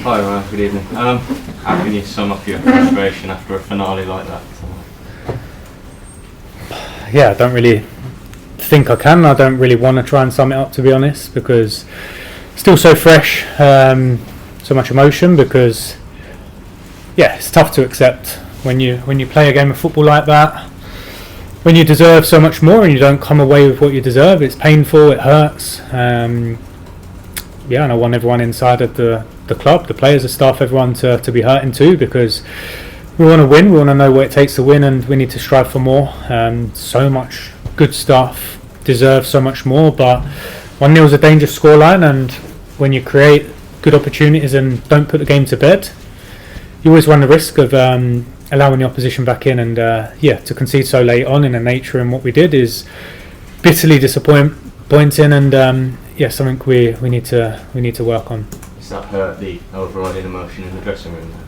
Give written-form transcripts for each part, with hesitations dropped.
Hi Ryan, good evening. How can you sum up your frustration after a finale like that? Yeah, I don't really think I can. I don't really want to try and sum it up, to be honest, because still so fresh, so much emotion, because yeah, it's tough to accept when you play a game of football like that, when you deserve so much more and you don't come away with what you deserve. It's painful, it hurts. Yeah, and I want everyone inside of the club, the players, the staff, everyone to be hurting too, because we want to win, we want to know what it takes to win, and we need to strive for more. So much good stuff, deserve so much more, but 1-0 is a dangerous scoreline, and when you create good opportunities and don't put the game to bed, you always run the risk of allowing the opposition back in, and to concede so late on in the nature and what we did is bitterly disappointing, and something we need to work on. Does that hurt the overriding emotion in the dressing room then?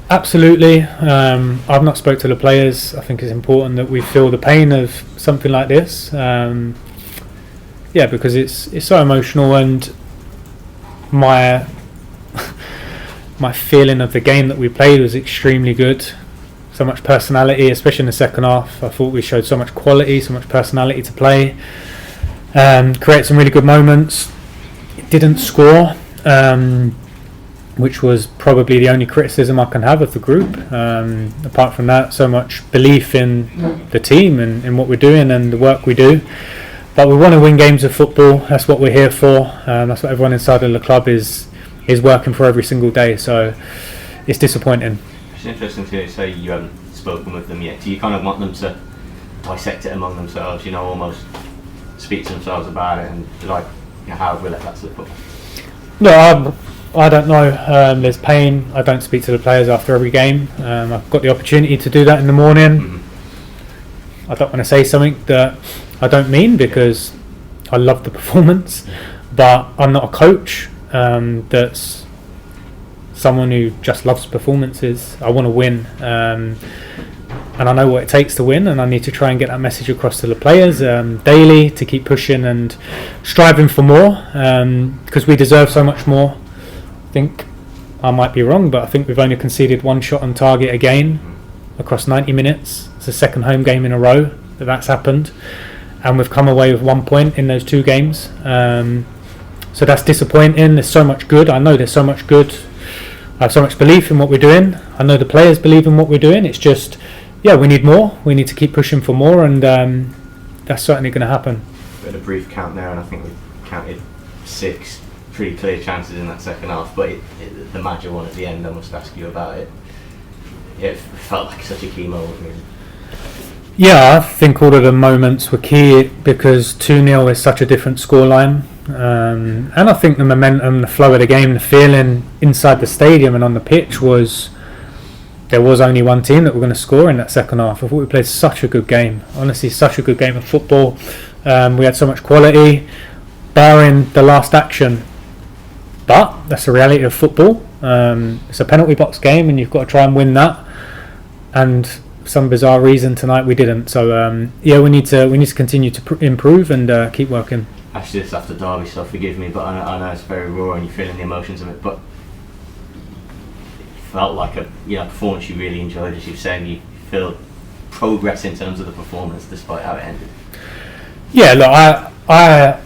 Absolutely. I've not spoke to the players. I think it's important that we feel the pain of something like this. Because it's so emotional, and my feeling of the game that we played was extremely good. So much personality, especially in the second half. I thought we showed so much quality, so much personality to play. Create some really good moments. Didn't score, which was probably the only criticism I can have of the group. Apart from that, so much belief in the team and in what we're doing and the work we do. But we want to win games of football. That's what we're here for. That's what everyone inside of the club is working for every single day. So it's disappointing. It's interesting to say you haven't spoken with them yet. Do you kind of want them to dissect it among themselves? Almost speak to themselves about it, and how have we let that slip up? No, I don't know. There's pain. I don't speak to the players after every game. I've got the opportunity to do that in the morning. Mm-hmm. I don't want to say something that I don't mean, because I love the performance, but I'm not a coach. That's someone who just loves performances. I want to win, and I know what it takes to win, and I need to try and get that message across to the players daily, to keep pushing and striving for more, because we deserve so much more. I think I might be wrong, but I think we've only conceded one shot on target again across 90 minutes. It's the second home game in a row that's happened, and we've come away with 1 point in those 2 games. So that's disappointing. There's so much good. I know there's so much good. I have so much belief in what we're doing. I know the players believe in what we're doing. It's just, we need more. We need to keep pushing for more, and that's certainly going to happen. We had a brief count there, and I think we counted 6 pretty clear chances in that second half, but the major one at the end, I must ask you about it. It felt like such a key moment, really. Yeah, I think all of the moments were key, because 2-0 is such a different scoreline. And I think the momentum, the flow of the game, the feeling inside the stadium and on the pitch was there was only one team that were going to score in that second half. I thought we played such a good game. Honestly, such a good game of football. We had so much quality, barring the last action. But that's the reality of football. It's a penalty box game, and you've got to try and win that. And for some bizarre reason tonight we didn't. So we need to continue to improve and keep working. Actually, it's after Derby, so forgive me, but I know it's very raw and you're feeling the emotions of it. But it felt like a performance you really enjoyed, as you've said. You feel progress in terms of the performance, despite how it ended. Yeah, look, I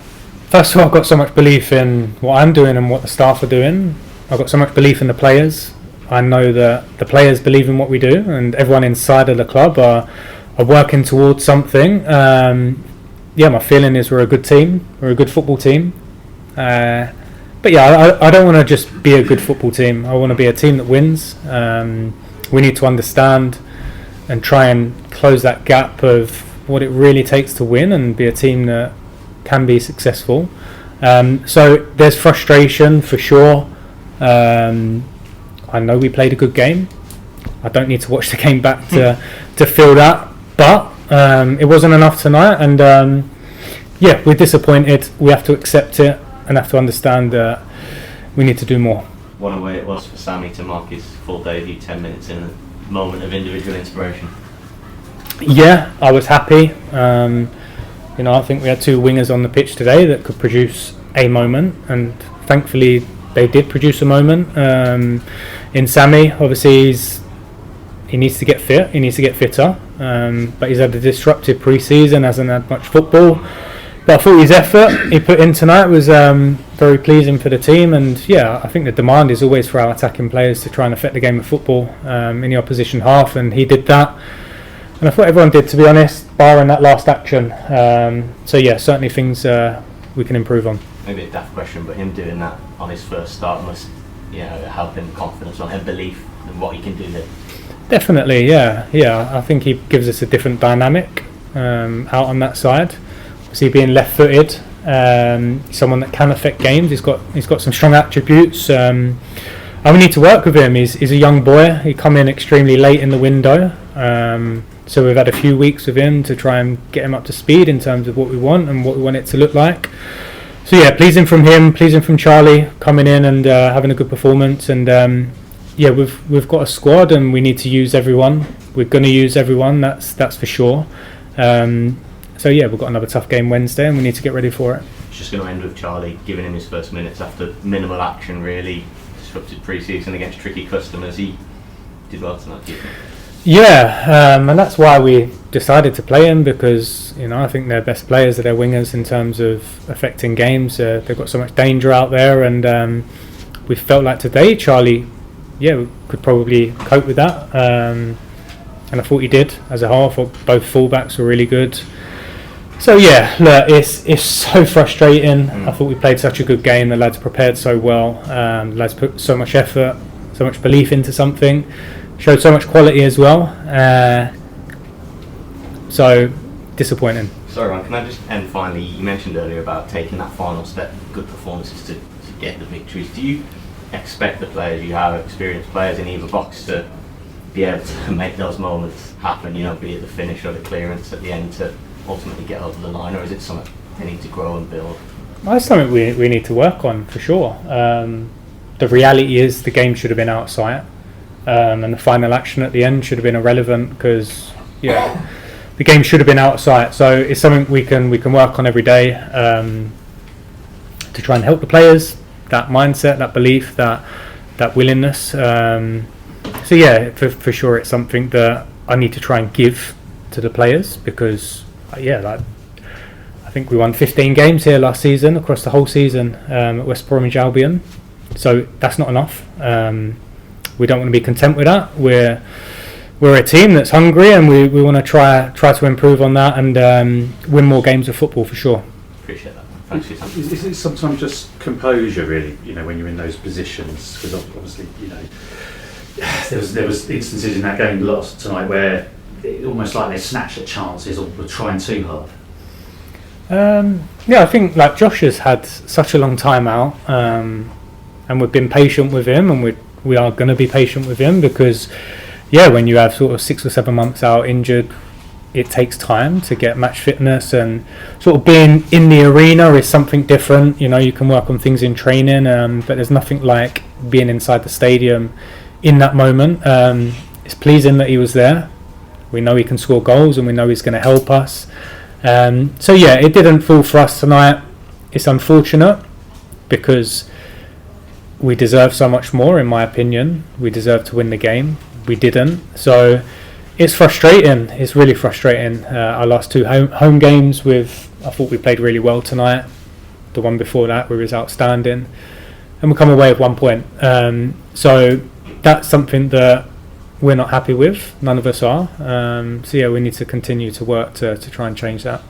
first of all, I've got so much belief in what I'm doing and what the staff are doing. I've got so much belief in the players. I know that the players believe in what we do, and everyone inside of the club are working towards something. My feeling is we're a good team. We're a good football team. I don't want to just be a good football team. I want to be a team that wins. We need to understand and try and close that gap of what it really takes to win and be a team that can be successful. So there's frustration for sure. I know we played a good game. I don't need to watch the game back to feel that, but it wasn't enough tonight, and we're disappointed. We have to accept it and have to understand that we need to do more. What a way it was for Sammy to mark his full debut 10 minutes in a moment of individual inspiration. Yeah, I was happy. I think we had 2 wingers on the pitch today that could produce a moment, and thankfully they did produce a moment. In Sammy, obviously he needs to get fit. He needs to get fitter. But he's had a disruptive pre-season, hasn't had much football. But I thought his effort he put in tonight was very pleasing for the team. And yeah, I think the demand is always for our attacking players to try and affect the game of football in the opposition half, and he did that. And I thought everyone did, to be honest, barring that last action. So yeah, certainly things we can improve on. Maybe a daft question, but him doing that on his first start must, help him confidence on him, belief in what he can do there. Definitely, yeah. I think he gives us a different dynamic out on that side. Obviously, being left-footed, someone that can affect games. He's got some strong attributes. And we need to work with him. He's a young boy. He come in extremely late in the window. So we've had a few weeks with him to try and get him up to speed in terms of what we want and what we want it to look like. So yeah, pleasing from him, pleasing from Charlie coming in and having a good performance. And we've got a squad and we need to use everyone. We're going to use everyone. That's for sure. So yeah, we've got another tough game Wednesday and we need to get ready for it. It's just going to end with Charlie giving him his first minutes after minimal action, really disrupted pre-season against tricky customers. He did well tonight, do you think? Yeah, and that's why we decided to play him, because I think they're best players, they're wingers in terms of affecting games. They've got so much danger out there, and we felt like today Charlie, could probably cope with that. And I thought he did as a whole. I thought both fullbacks were really good. So yeah, look, it's so frustrating. I thought we played such a good game. The lads prepared so well. The lads put so much effort, so much belief into something. Showed so much quality as well. So disappointing. Sorry, Ron, can I just end finally? You mentioned earlier about taking that final step, good performances to get the victories. Do you expect the players, you have experienced players in either box, to be able to make those moments happen, be it the finish or the clearance at the end, to ultimately get over the line, or is it something they need to grow and build? Well, it's something we need to work on for sure. The reality is the game should have been out of sight. And the final action at the end should have been irrelevant, because the game should have been out of sight. So it's something we can work on every day to try and help the players, that mindset, that belief, that willingness. So yeah, for sure it's something that I need to try and give to the players, because I think we won 15 games here last season across the whole season at West Bromwich Albion. So that's not enough. We don't want to be content with that. We're a team that's hungry, and we want to try to improve on that and win more games of football for sure. Appreciate that. Thanks for your time. Is it sometimes just composure, really? When you're in those positions, because obviously, there was instances in that game lost tonight where it almost like they snatched at chances or were trying too hard. I think like Josh has had such a long time out, and we've been patient with him, and we are going to be patient with him, because when you have sort of 6 or 7 months out injured, it takes time to get match fitness, and sort of being in the arena is something different. You can work on things in training, but there's nothing like being inside the stadium in that moment. It's pleasing that he was there. We know he can score goals, and we know he's going to help us. It didn't fall for us tonight. It's unfortunate, because we deserve so much more, in my opinion. We deserve to win the game. We didn't. So it's frustrating. It's really frustrating. Our last 2 home games, I thought we played really well tonight. The one before that, we was outstanding, and we come away with 1 point. So that's something that we're not happy with. None of us are. We need to continue to work to try and change that.